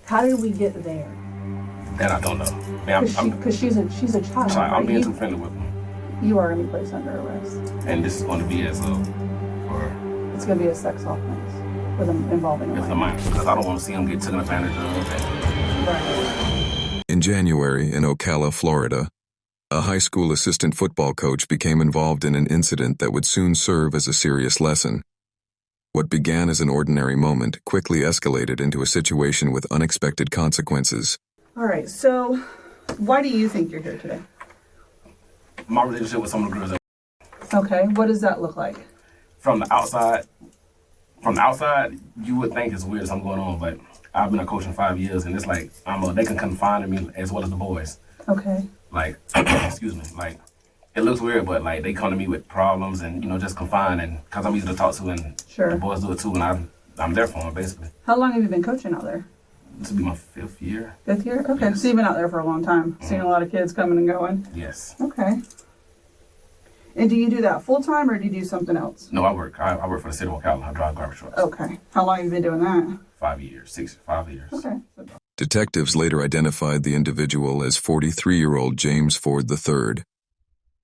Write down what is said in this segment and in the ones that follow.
How did we get there? That I don't know. Because she's a child. Sorry, right? I'm being too friendly with them. You are going to be placed under arrest. And this is going to be as a, or it's going to be a sex offense with them involving a minor. Because I don't want to see them get taken advantage of. Right. In January, in Ocala, Florida, a high school assistant football coach became involved in an incident that would soon serve as a serious lesson. What began as an ordinary moment quickly escalated into a situation with unexpected consequences. All right, so why do you think you're here today? My relationship with some of the girls. Okay, what does that look like? From the outside, you would think it's weird something going on, but I've been a coach in 5 years, and it's like they can confide in me as well as the boys. Okay. Like, excuse me, like it looks weird, but like they come to me with problems and just confide, and because I'm easy to talk to, and sure. The boys do it too, and I'm there for them basically. How long have you been coaching out there? This will be my 5th year. 5th year? Okay, yes. So you've been out there for a long time, seeing a lot of kids coming and going. Yes. Okay. And do you do that full time or do you do something else? No, I work. I work for the city of Ocala. I drive garbage trucks. Okay. How long have you been doing that? 5 years. 5 years. Okay. Detectives later identified the individual as 43-year-old James Ford III.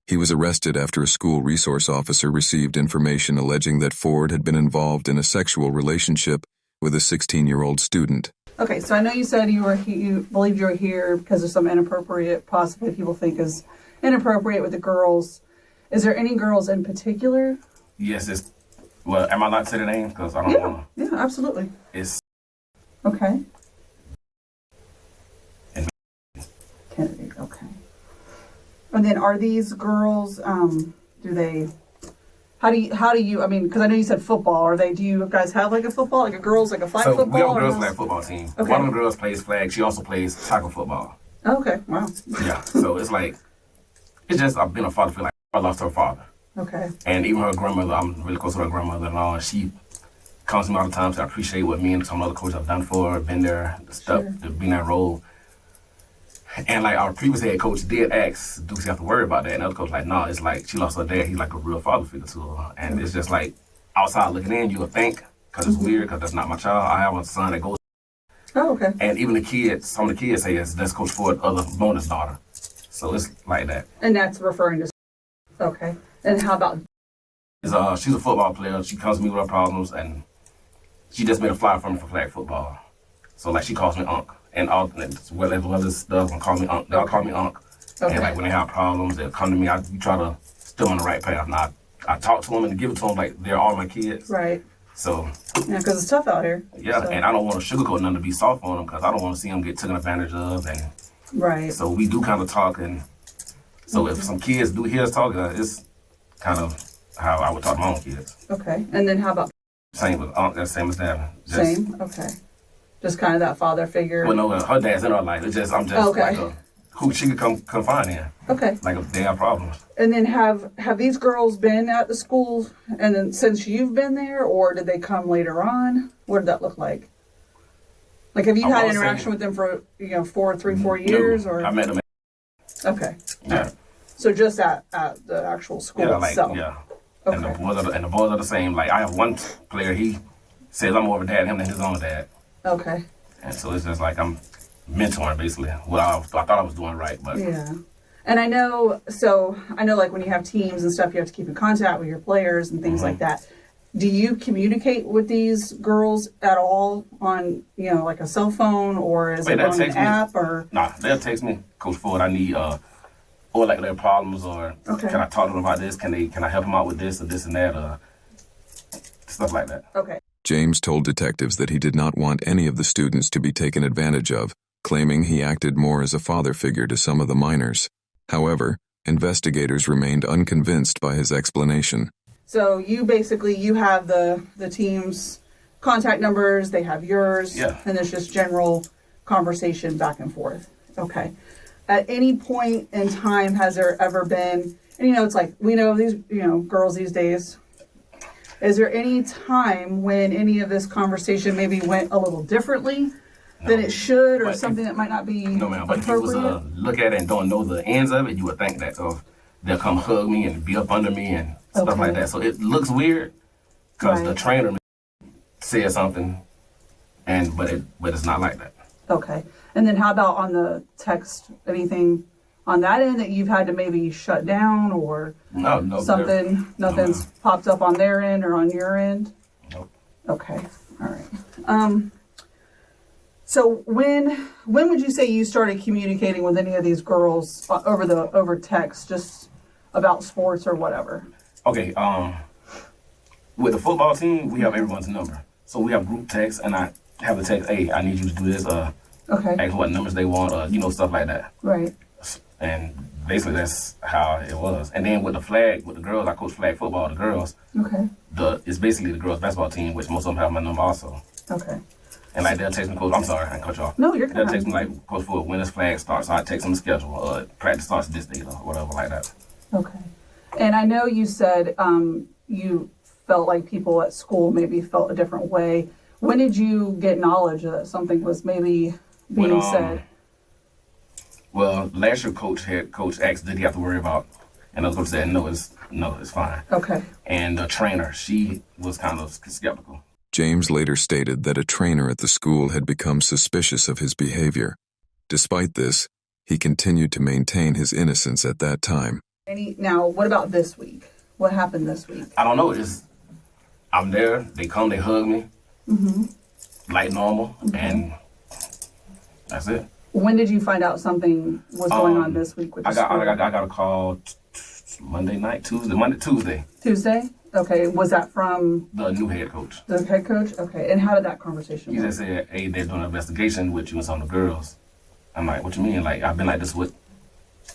He was arrested after a school resource officer received information alleging that Ford had been involved in a sexual relationship with a 16-year-old student. Okay, so I know you said you believed you were here because of some inappropriate, possibly people think is inappropriate with the girls. Is there any girls in particular? Yes, well, am I allowed to say the name? Because I don't want to. Yeah, absolutely. It's... Okay. Kennedy, okay. And then are these girls, how do you, I mean, because I know you said football, do you guys have like a football, like a girls, like a flag football? We have a girls flag football team. Okay. One of the girls plays flag. She also plays tackle football. Oh, okay, wow. Yeah, so it's like, it's just, I've been a father for like, I lost her father. Okay. And even her grandmother, I'm really close to her grandmother-in-law, and she comes to me all the time to appreciate what me and some other coaches have done for her, been there, stuff, to be in that role. And like our previous head coach did ask, do she have to worry about that? And the other coach like, no, it's like she lost her dad. He's like a real father figure to her. And it's just like outside looking in, you would think, because it's weird, because that's not my child. I have a son that goes. Oh, okay. And even the kids, some of the kids say that's Coach Ford's other bonus daughter. So it's like that. And that's referring to. Okay. And how about? She's a football player. She comes to me with her problems, and she just made a flyer for me for flag football. So like she calls me Unc. And all well as stuff and call me Unc. They'll call me Unc. Okay. And like when they have problems, they'll come to me. We try to still on the right path. Now I talk to them and give it to them like they're all my kids. Right. So. Yeah, because it's tough out here. Yeah, so. And I don't want to sugarcoat nothing to be soft on them because I don't want to see them get taken advantage of. And right. So we do kind of talk, and so if some kids do hear us talking, it's kind of how I would talk to my own kids. Okay. And then how about? Same with Unc. That's same as that. Same. Okay. Just kind of that father figure. Well, no, her dad's in her life. It's just I'm just like who she could come confide in. Okay. Like if they have problems. And then have these girls been at the school and then since you've been there, or did they come later on? What did that look like? Like have you had interaction with them for 4 years or? I met them. Okay. Yeah. Right. So just at the actual school itself. Yeah. Okay. And the boys are the same. Like I have one player. He says I'm more of a dad to him than his own dad. Okay. And so it's just like I'm mentoring basically. Well, I thought I was doing right, but yeah. And I know like when you have teams and stuff, you have to keep in contact with your players and things like that. Do you communicate with these girls at all on like a cell phone or is it on an app or? Nah, they'll text me, Coach Ford. I need or like their problems or can I talk to them about this? Can I help them out with this or this and that or stuff like that? Okay. James told detectives that he did not want any of the students to be taken advantage of, claiming he acted more as a father figure to some of the minors. However, investigators remained unconvinced by his explanation. So you have the team's contact numbers, they have yours, and there's just general conversation back and forth. Okay. At any point in time, has there ever been, and it's like, we know these, girls these days, is there any time when any of this conversation maybe went a little differently than it should, or something that might not be No, ma'am. But if you was look at it and don't know the ends of it, you would think that they'll come hug me and be up under me and stuff like that. So it looks weird because the trainer said something, but it's not like that. Okay. And then how about on the text, anything on that end that you've had to maybe shut down or no, nothing's popped up on their end or on your end? Nope. Okay. All right. So when would you say you started communicating with any of these girls over text, just about sports or whatever? Okay. With the football team, we have everyone's number. So we have group text, and I have the text, hey, I need you to do this, okay. ask what numbers they want, stuff like that. Right. And basically that's how it was. And then with the girls, I coach flag football, the girls. Okay. It's basically the girls basketball team, which most of them have my number also. Okay. And like they'll text me, coach, I'm sorry, I cut you off. No, you're good. They'll text me like, coach, for when this flag starts, so I text them the schedule, practice starts this date or whatever like that. Okay. And I know you said you felt like people at school maybe felt a different way. When did you get knowledge that something was maybe being said? Well, last year coach asked, did he have to worry about, and the coach said, no, it's fine. Okay. And the trainer, she was kind of skeptical. James later stated that a trainer at the school had become suspicious of his behavior. Despite this, he continued to maintain his innocence at that time. Now, what about this week? What happened this week? I don't know. I'm there. They come. They hug me, like normal, and that's it. When did you find out something was going on this week with the school? I got a call Tuesday. Tuesday? Okay. Was that from the new head coach? The head coach? Okay. And how did that conversation He work? just said, hey, they're doing an investigation with you and some of the girls. I'm like, what you mean? Like, I've been like this with,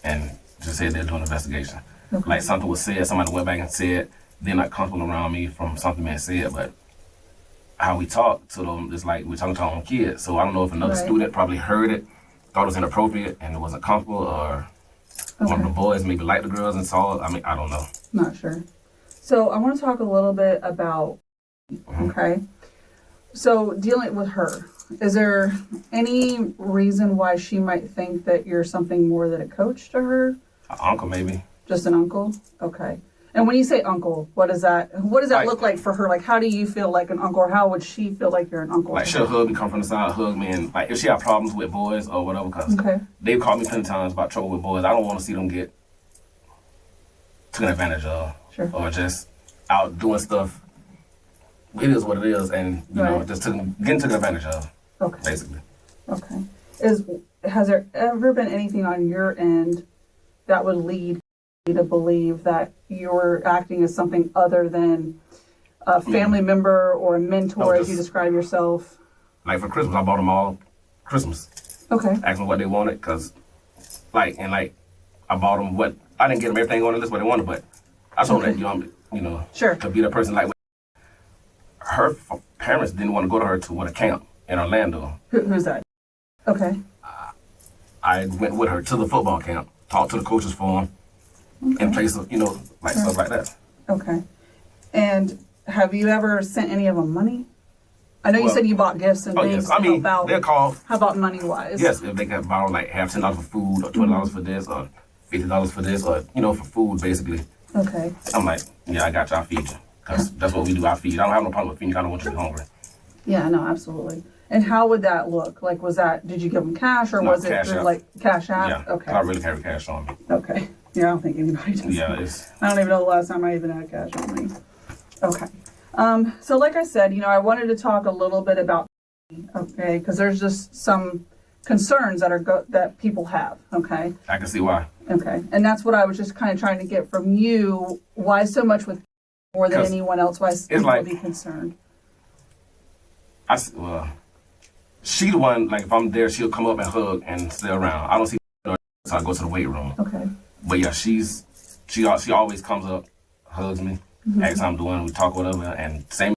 and just said they're doing an investigation. Okay. Like something was said, somebody went back and said they're not comfortable around me from something being said, but how we talk to them is like we're talking to our own kids. So I don't know if another student probably heard it, thought it was inappropriate and it wasn't comfortable, or one of the boys maybe liked the girls and saw it. I mean, I don't know. Not sure. So I want to talk a little bit about, okay, so dealing with her. Is there any reason why she might think that you're something more than a coach to her? An uncle, maybe. Just an uncle? Okay. And when you say uncle, what does that look like for her? Like, how do you feel like an uncle, or how would she feel like you're an uncle? Like, she'll hug me, come from the side, hug me, and like if she have problems with boys or whatever, because they've called me plenty of times about trouble with boys. I don't want to see them get taken advantage of, or just out doing stuff. It is what it is, and you know, just getting taken advantage of. Okay. Basically. Okay. Has there ever been anything on your end that would lead you to believe that you're acting as something other than a family member or a mentor, as you describe yourself? Like for Christmas, I bought them all Christmas. Okay. Asked them what they wanted, cause I bought them what I didn't get them everything on the list what they wanted, but I told them that to be the person like her parents didn't want to go to her to a camp in Orlando. Who's that? Okay. I went with her to the football camp, talked to the coaches for them, in place of, stuff like that. Okay. And have you ever sent any of them money? I know you said you bought gifts and things to help out. They're called. How about money-wise? Yes, if they can borrow have $10 for food, or $20 for this, or $50 for this, or, for food, basically. Okay. I'm like, yeah, I got you, I'll feed you. Because that's what we do, I feed. I don't have no problem with feeding you, I don't want you to be hungry. Yeah, no, absolutely. And how would that look? Like, did you give them cash, or was it through, like, Cash App? Yeah, okay. I really carry cash on me. Okay. Yeah, I don't think anybody does. Yeah, I don't even know the last time I even had cash on me. Okay. So like I said, I wanted to talk a little bit about, okay, because there's just some concerns that people have, okay? I can see why. Okay. And that's what I was just kind of trying to get from you. Why so much with more than anyone else? Why people would be concerned? She the one, like, if I'm there, she'll come up and hug and stay around. I don't see her, so I go to the weight room. Okay. But yeah, she always comes up, hugs me, asks how I'm doing, we talk, whatever, and same,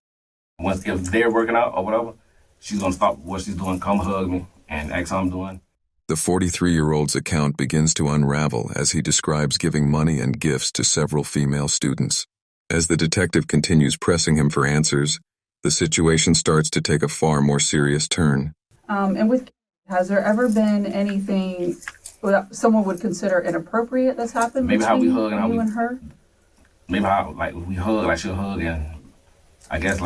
if they're working out or whatever, she's gonna stop what she's doing, come hug me, and ask how I'm doing. The 43-year-old's account begins to unravel as he describes giving money and gifts to several female students. As the detective continues pressing him for answers, the situation starts to take a far more serious turn. And has there ever been anything that someone would consider inappropriate that's happened between how we hug and you and her? Maybe how, we hug, she'll hug, and I guess,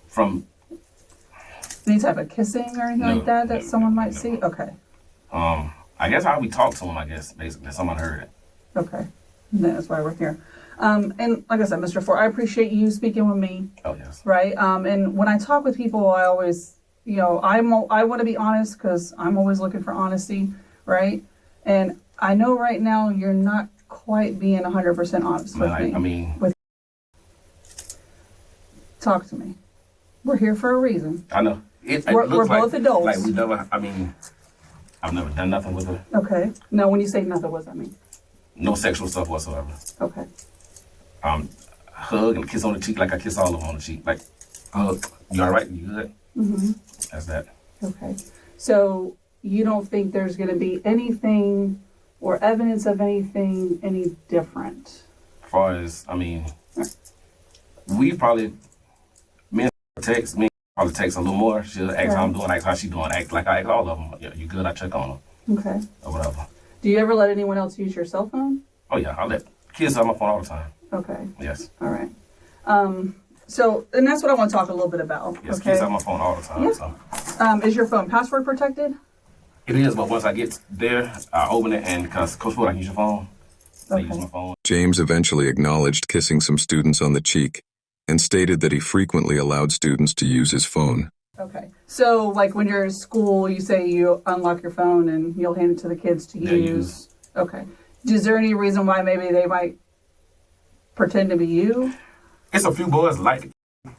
from Any type of kissing or anything like that someone might see? Okay. I guess how we talk to him, I guess, basically. Someone heard it. Okay. And that's why we're here. And like I said, Mr. Ford, I appreciate you speaking with me. Oh, yes. Right? And when I talk with people, I always, I want to be honest because I'm always looking for honesty, right? And I know right now you're not quite being 100% honest with me. I mean... Talk to me. We're here for a reason. I know. We're both adults. Like, we never, I've never done nothing with her. Okay. Now, when you say nothing, what does that mean? No sexual stuff whatsoever. Okay. Hug and kiss on the cheek like I kiss all of them on the cheek. Like, hug. You all right? You good? Mm-hmm. That's that. Okay. So, you don't think there's going to be anything or evidence of anything any different? As far as, we probably, me probably text a little more. She'll ask how I'm doing, ask how she doing, act like I ask all of them. Yeah, you good? I check on them. Okay. Or whatever. Do you ever let anyone else use your cell phone? Oh, yeah. I let kids have my phone all the time. Okay. Yes. All right. So, and that's what I want to talk a little bit about. Yes, okay? kids have my phone all the time. Yeah. So. Is your phone password protected? It is, but once I get there, I open it, and because Coach Ford, I can use your phone. So okay. I use my phone. James eventually acknowledged kissing some students on the cheek and stated that he frequently allowed students to use his phone. Okay. So, like when you're at school, you say you unlock your phone and you'll hand it to the kids to use. Okay. Is there any reason why maybe they might pretend to be you? It's a few boys like it.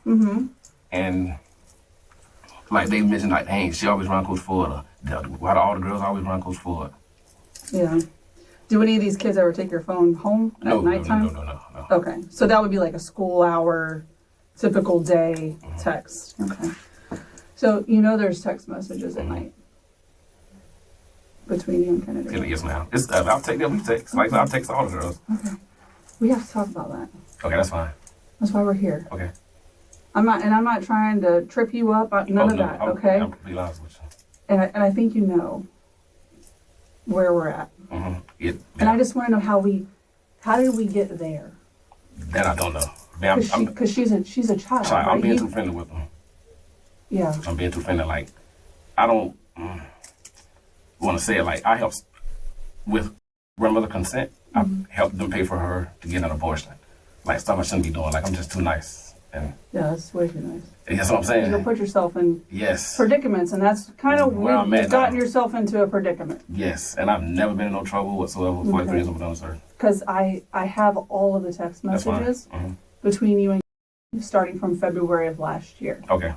Mm-hmm. And like they mentioned, like, dang, she always run Coach Ford. Why do all the girls always run Coach Ford? Yeah. Do any of these kids ever take your phone home at nighttime? No. Okay. So that would be like a school hour, typical day text. Okay. So there's text messages at night between you and Kennedy? Yes, ma'am. I'll take them. We text. Like, I'll text all the girls. Okay. We have to talk about that. Okay, that's fine. That's why we're here. Okay. I'm not trying to trip you up. None of that. Okay. I'll be honest with you. And I think you know where we're at. Mm-hmm. Yeah. And I just want to know how did we get there? That I don't know. Because she's a child. Right? I'm being too friendly with them. Yeah. I'm being too friendly. Like, I don't want to say it. Like, I help with grandmother consent. I helped them pay for her to get an abortion. Like, stuff I shouldn't be doing. Like, I'm just too nice. And yeah, that's way too nice. That's what I'm saying. You'll put yourself in predicaments, and that's kind of where you've gotten yourself into a predicament. Yes, and I've never been in no trouble whatsoever. 43 years old, sir. Because I have all of the text messages between you and starting from February of last year. Okay.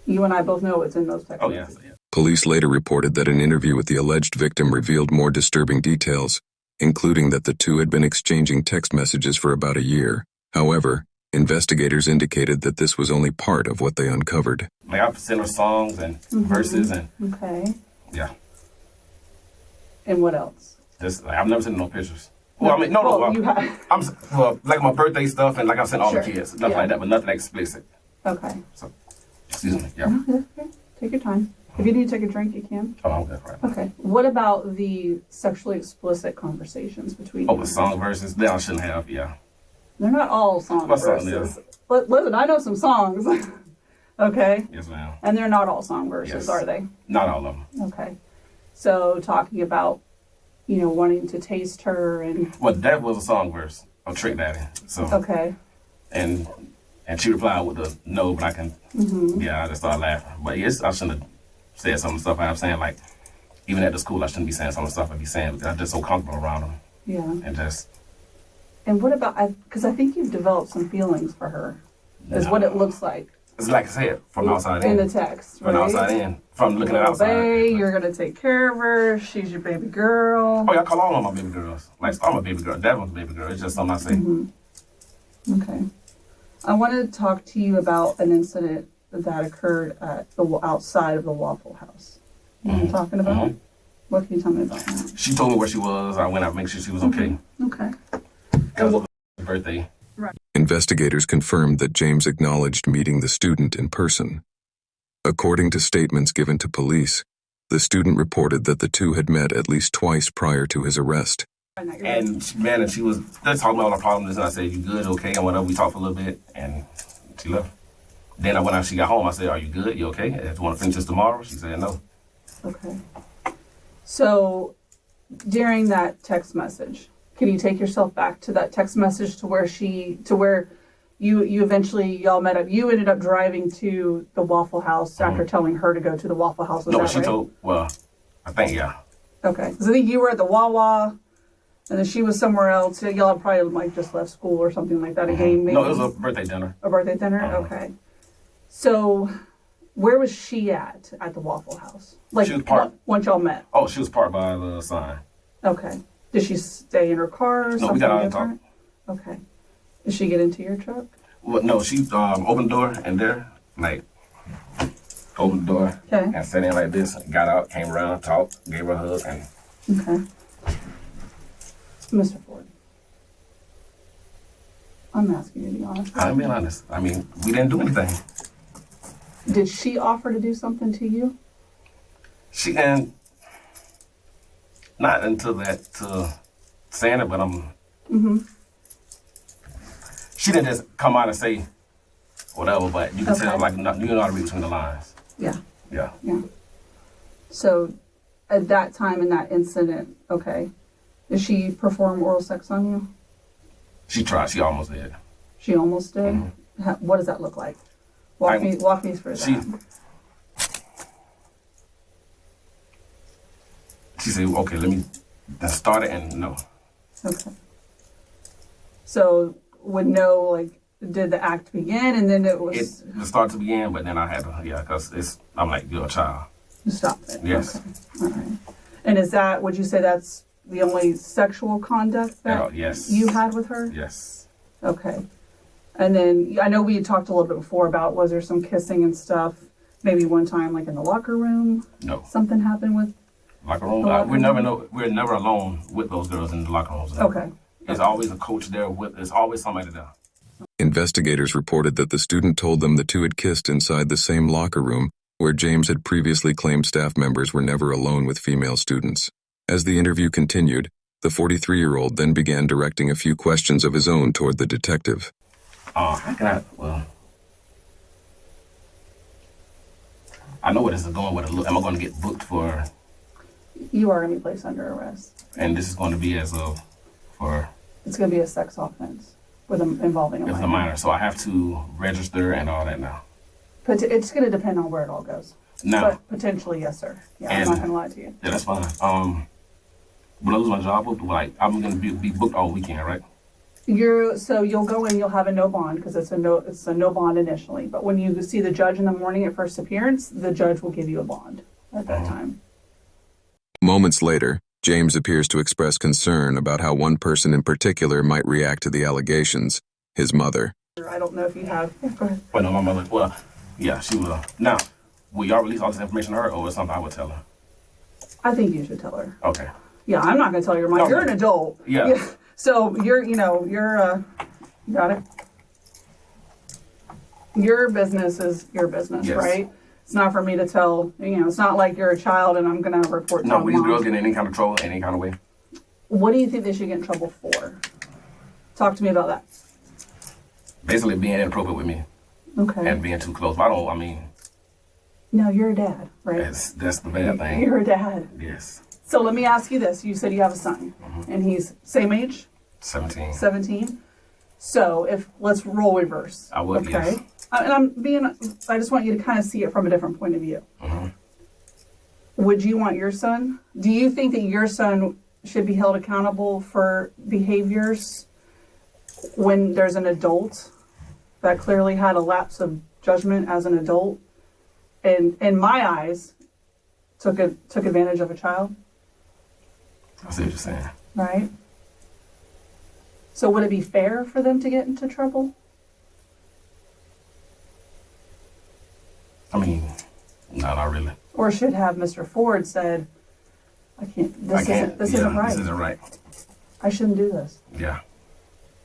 You and I both know what's in those text messages. Yes. Police later reported that an interview with the alleged victim revealed more disturbing details, including that the two had been exchanging text messages for about a year. However, investigators indicated that this was only part of what they uncovered. Like, I've sent her songs and verses and... Okay. Yeah. And what else? Just, I've never sent no pictures. Well, you have... like my birthday stuff, and like I sent all the kids, stuff like that, but nothing explicit. Okay. So, excuse me, yeah. No, okay. Take your time. If you need to take a drink, you can. Oh, I'm good, right. Okay. What about the sexually explicit conversations between you? Oh, the song verses? That I shouldn't have, yeah. They're not all song verses. Listen, I know some songs. Okay? Yes, ma'am. And they're not all song verses, are they? Not all of them. Okay. So, talking about, wanting to taste her and... Well, that was a song verse of Trick Daddy. So. Okay. And she replied with a no, but I can... Yeah, I just started laughing. But yes, I shouldn't have said some of the stuff I'm saying. Like, even at the school, I shouldn't be saying some of the stuff I be saying because I'm just so comfortable around them. Yeah. And just... And what about, because I think you've developed some feelings for her, is what it looks like. It's like I said, from outside in. In the text, right? From outside in. From looking at outside. You're going to take care of her. She's your baby girl. Oh, yeah, I call all of my baby girls. Like, I'm a baby girl. That one's a baby girl. It's just something I say. Okay. I wanted to talk to you about an incident that occurred at outside of the Waffle House. You know what I'm talking about? What can you tell me about that? She told me where she was. I went out to make sure she was okay. Okay. It was her birthday. Right. Investigators confirmed that James acknowledged meeting the student in person. According to statements given to police, the student reported that the two had met at least twice prior to his arrest. And she was just talking about our problems, and I said, "You good, okay?" and whatever. We talked for a little bit, and she left. Then when she got home, I said, "Are you good? You okay? If you want to finish this tomorrow?" She said, "No." Okay. So during that text message, can you take yourself back to that text message to where you eventually y'all met up? You ended up driving to the Waffle House after telling her to go to the Waffle House. No, she told. Well, I think yeah. Okay, because I think you were at the Wawa, and then she was somewhere else. So y'all probably like just left school or something like that. Again, maybe. No, it was a birthday dinner. A birthday dinner. Okay. So, where was she at the Waffle House? Like, she was parked. Once y'all met. Oh, she was parked by the sign. Okay. Did she stay in her car or something? No, we got out and different? talked. Okay. Did she get into your truck? Well, no, she opened the door and there, like, opened the door and sat in like this, got out, came around, talked, gave her a hug, and... Okay. Mr. Ford, I'm asking you to be honest. I'm being honest. I mean, we didn't do anything. Did she offer to do something to you? She didn't, not until that, to saying it, but she didn't just come out and say whatever, but you can tell, like, you know how to read between the lines. Yeah. Yeah. Yeah. So, at that time in that incident, okay, did she perform oral sex on you? She tried. She almost did. She almost did? What does that look like? Walk me through that. She said, okay, let me start it, and no. Okay. So, would no, like, did the act begin, and then it was... It started to begin, but then I had to, because I'm like, you're a child. You stopped it? Yes. Okay. All right. And is that, would you say that's the only sexual conduct that you had with her? Yes. Okay. And then, I know we had talked a little bit before about, was there some kissing and stuff, maybe one time, like in the locker room? No. Something happened with? Locker room? We're never alone with those girls in the locker rooms. Okay. There's always a coach there there's always somebody there. Investigators reported that the student told them the two had kissed inside the same locker room where James had previously claimed staff members were never alone with female students. As the interview continued, the 43-year-old then began directing a few questions of his own toward the detective. How can I know where this is going with am I going to get booked for? You are going to be placed under arrest. And this is going to be It's going to be a sex offense involving a minor. It's a minor, so I have to register and all that now. But it's going to depend on where it all goes. No. But potentially, yes, sir. Yeah, I'm not going to lie to you. Yeah, that's fine. Will I lose my job? Like, I'm going to be booked all weekend, right? So you'll go in, you'll have a no bond because it's a no bond initially. But when you see the judge in the morning at first appearance, the judge will give you a bond at that time. Moments later, James appears to express concern about how one person in particular might react to the allegations, his mother. I don't know if you have. Go ahead. Well, no, my mother, yeah, she will. Now, will y'all release all this information to her, or is something I would tell her? I think you should tell her. Okay. Yeah, I'm not going to tell your mom. No, you're an adult. Yeah. So you got it? Your business is your business, right? It's not for me to tell, it's not like you're a child and I'm going to report to these girls get in any kind of trouble, any kind of way. What do you think they should get in trouble for? Talk to me about that. Basically being inappropriate with me. Okay. And being too close. No, you're a dad, right? That's the bad thing. You're a dad. Yes. So let me ask you this. You said you have a son, and he's same age? 17. 17? So let's role reverse. I would, okay? Yes. I just want you to kind of see it from a different point of view. Would you want your son? Do you think that your son should be held accountable for behaviors when there's an adult that clearly had a lapse of judgment as an adult and in my eyes took advantage of a child? I see what you're saying. Right? So would it be fair for them to get into trouble? No, not really. Or should have Mr. Ford said, this isn't right. This isn't right. I shouldn't do this. Yeah.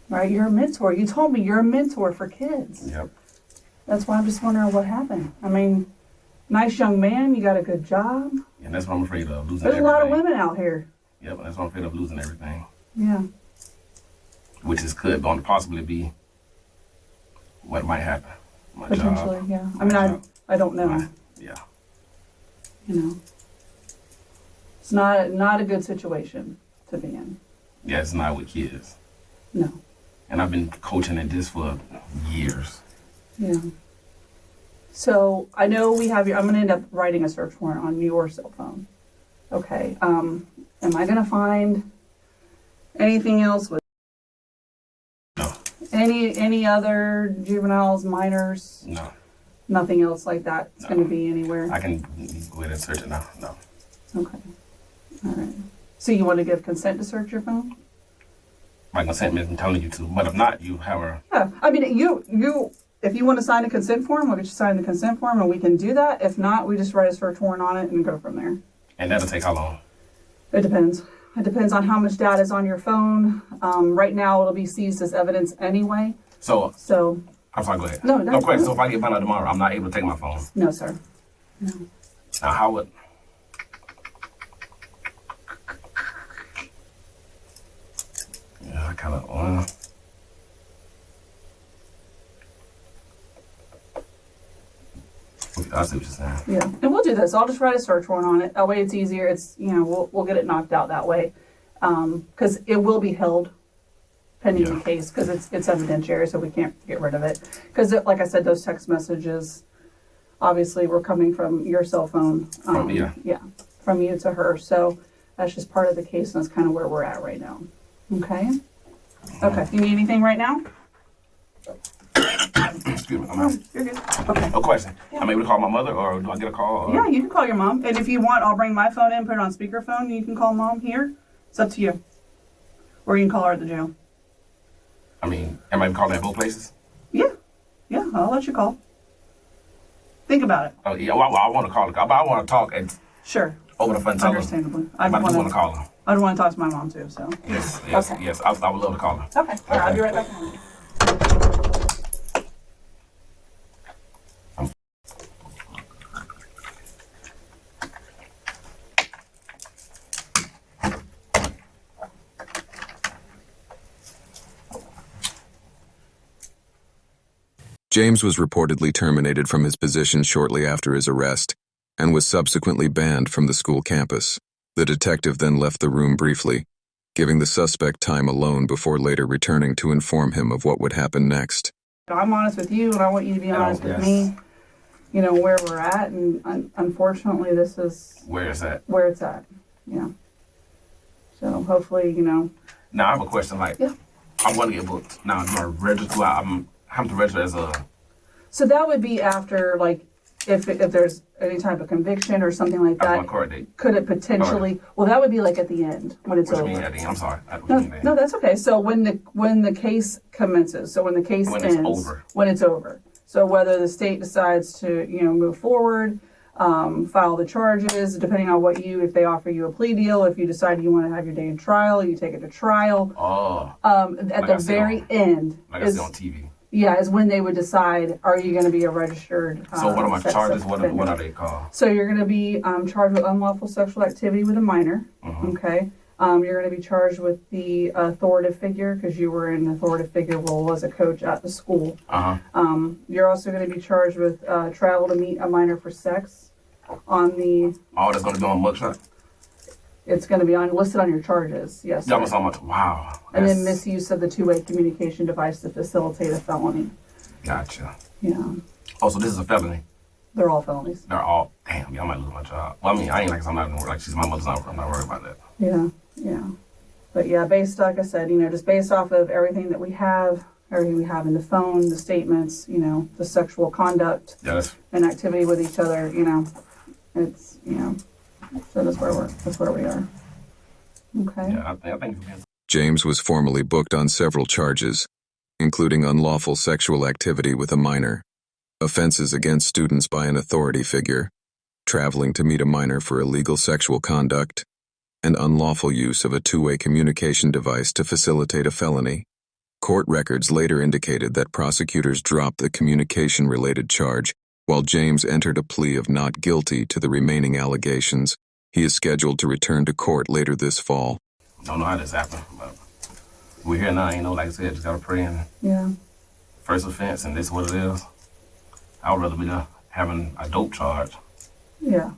Right? You're a mentor. You told me you're a mentor for kids. Yep. That's why I'm just wondering what happened. Nice young man. You got a good job. And that's what I'm afraid of, losing There's everything. a lot of women out here. Yeah, but that's what I'm afraid of, losing everything. Yeah. Which is could possibly be what might happen. my potentially, job. yeah. I mean, I don't know. Yeah. You know, it's not a good situation to be in. Yeah, it's not with kids. No. And I've been coaching at this for years. Yeah. So I know we have I'm going to end up writing a search warrant on your cell phone. Okay. Am I going to find anything else with No. any other juveniles, minors? No. Nothing else like that is going to be anywhere? I can go ahead and search it now. No. Okay. All right. So you want to give consent to search your phone? My consent means I'm telling you to, but if not, you have a... Yeah. I mean, you if you want to sign a consent form, we'll get you signed the consent form and we can do that. If not, we just write a search warrant on it and go from there. And that'll take how long? It depends. It depends on how much data is on your phone. Right now, it'll be seized as evidence anyway. So I'm sorry, go ahead. No question. So if I get found out tomorrow, I'm not able to take my phone? No, sir. No. Now, how would... Yeah, I kind of... I see what you're saying. Yeah, and we'll do this. I'll just write a search warrant on it. That way it's easier. It's, we'll get it knocked out that way. Because it will be held pending the case because it's evidentiary, so we can't get rid of it. Because, like I said, those text messages obviously were coming from your cell phone. Yeah, from you to her. So that's just part of the case, and that's kind of where we're at right now. Okay? Okay. You need anything right now? Excuse me. You're good. Okay. No question. I'm able to call my mother, or do I get a call? Or? Yeah, you can call your mom. And if you want, I'll bring my phone in, put it on speakerphone, and you can call mom here. It's up to you. Or you can call her at the jail. I mean, am I able to call her at both places? Yeah. Yeah, I'll let you call. Think about it. Oh, yeah, well, I want to call her, but I want to talk Sure. over the phone. Tell her. Understandably. I just want to call her. I'd want to talk to my mom too, so. Yes. Okay. Yes. I would love to call her. Okay. All right, I'll be right back. James was reportedly terminated from his position shortly after his arrest and was subsequently banned from the school campus. The detective then left the room briefly, giving the suspect time alone before later returning to inform him of what would happen next. I'm honest with you, and I want you to be honest with me. Where we're at, and unfortunately, this is where it's at. Where it's at. Yeah. So hopefully, Now I have a question. Yeah. I want to get booked. Now, do I register? I'm having to register as a. So that would be after, if there's any type of conviction or something like that. My court date. Could it potentially? Well, that would be at the end when it's over. What you mean at the end? I'm sorry. No, that's okay. So when the case commences, so when the case ends, when it's over. So whether the state decides to move forward, file the charges, depending on if they offer you a plea deal, if you decide you want to have your day in trial, you take it to trial. Oh. At the very end. Like I see on TV. Yeah, is when they would decide, are you going to be a registered So what are my charges? What offender? are they called? So you're going to be charged with unlawful sexual activity with a minor. Mm-hmm. Okay. You're going to be charged with the authoritative figure because you were in an authoritative figure role as a coach at the school. Uh-huh. You're also going to be charged with travel to meet a minor for sex on the... Oh, that's going to be on mugshot? It's going to be listed on your charges, yes. Yeah, wow. And then misuse of the two-way communication device to facilitate a felony. Gotcha. Yeah. Oh, so this is a felony? They're all felonies. They're all... Damn, I might lose my job. Well, I mean, I ain't I'm not going to work. She's my mother's not. I'm not worried about that. Yeah. But yeah, like I said, just based off of everything that we have, everything we have in the phone, the statements, the sexual conduct and activity with each other, it's, so that's where we are. Okay. Yeah, I think James was formally booked on several charges, including unlawful sexual activity with a minor, offenses against students by an authority figure, traveling to meet a minor for illegal sexual conduct, and unlawful use of a two-way communication device to facilitate a felony. Court records later indicated that prosecutors dropped the communication-related charge, while James entered a plea of not guilty to the remaining allegations. He is scheduled to return to court later this fall. Don't know how this happened, but we're here now. Like I said, just gotta pray. And yeah. First offense, and this is what it is. I would rather be having a dope charge. Yeah.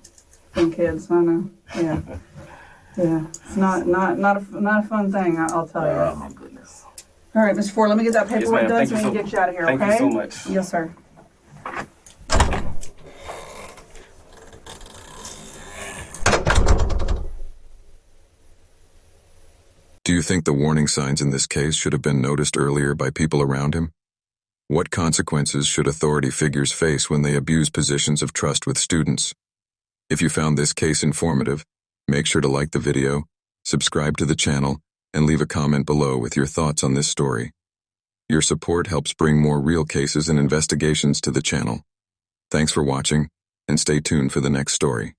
Than kids, I know. Yeah. Yeah. It's not a fun thing, I'll tell you. Oh my goodness. All right, Mr. Ford, let me get that paperwork ma'am. done Thank so we you can so- get you out of here, Thank okay? you so much. Yes, sir. Do you think the warning signs in this case should have been noticed earlier by people around him? What consequences should authority figures face when they abuse positions of trust with students? If you found this case informative, make sure to like the video, subscribe to the channel, and leave a comment below with your thoughts on this story. Your support helps bring more real cases and investigations to the channel. Thanks for watching, and stay tuned for the next story.